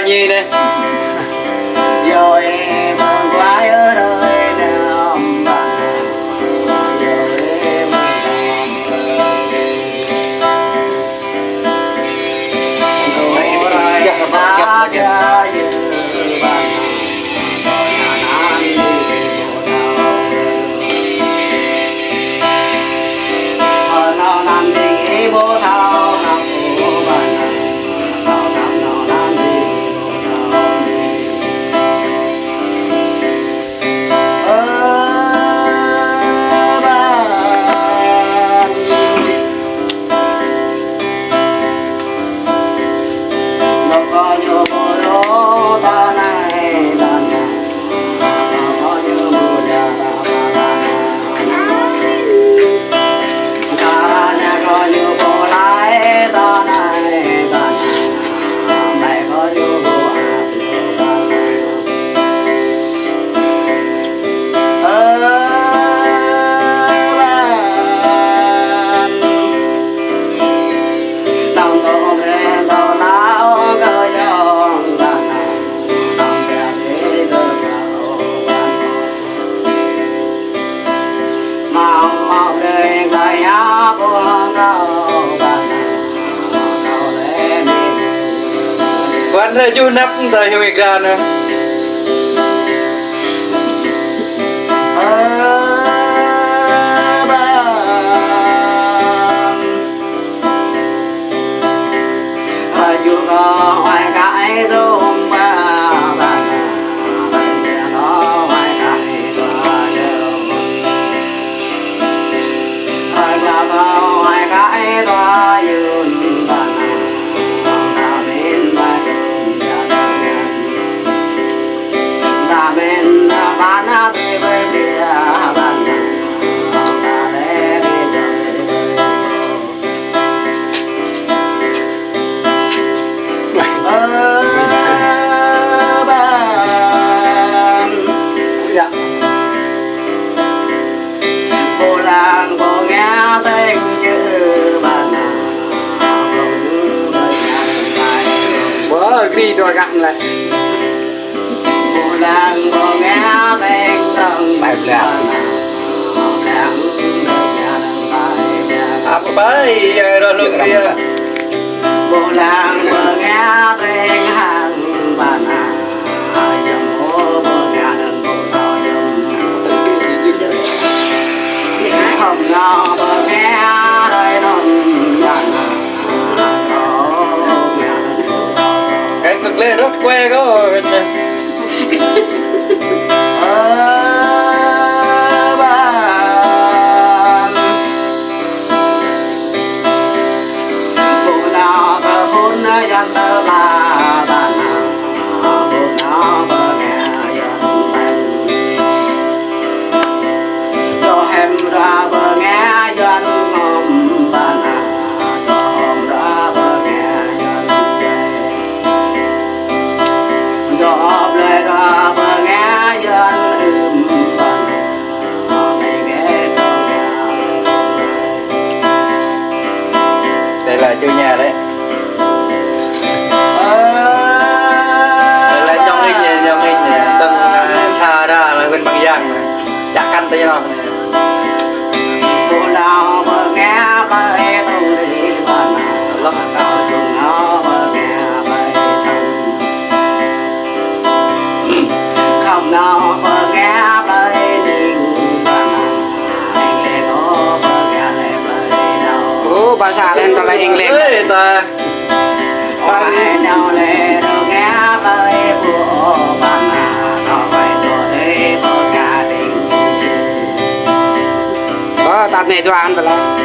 nhi đây rồi mừng quá ơi nào quán ra du nắp tới hiệu ra nữa đi rồi gặm lại mùa làng mùa nghe bên trong bài làng apa bay rồi luôn đi mùa làng mùa nghe bên hàng bàn dầm ô mùa nghe đơn mùa to dầm hồng ngò mùa nghe đời nồng cực lên rất que có là chủ nhà đấy. Đây là trong hình từng xa ra là bên bằng giang chắc căn tay nó. Lắm. Không nào bờ nghe bay đình bà xã lên còn lại hình lên ê ta bà nào lệ đâu nghe bay của bà nó phải tuổi bờ nhà đình có tạt này cho ăn phải là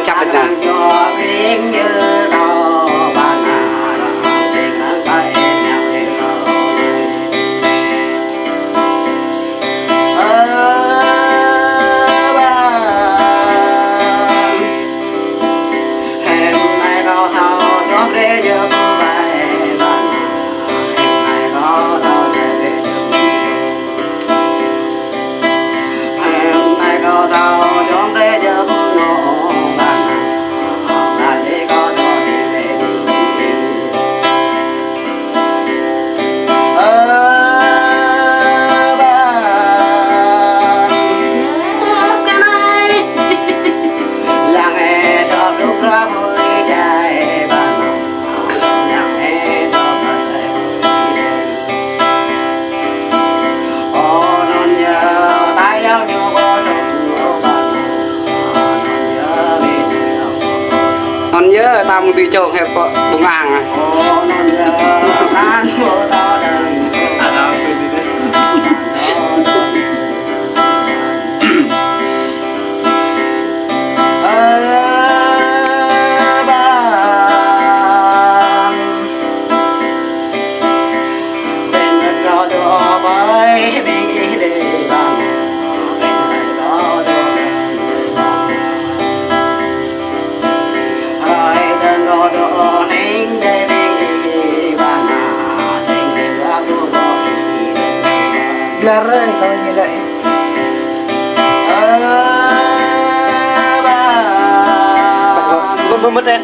chắp bên này เยอะตามตีโจกให้ปะบุงอ่างอ่ะโอ้นั่นเยอะนั่นโมตอดัน เราคือดีเลยบ้านเป็นรอดอไปมีเดือนเป็นรอดอให้เดินรอดอนิ่งได้มีบ้านเสียงเดือดกูรออีก Lara kalau nyelak mất mất đen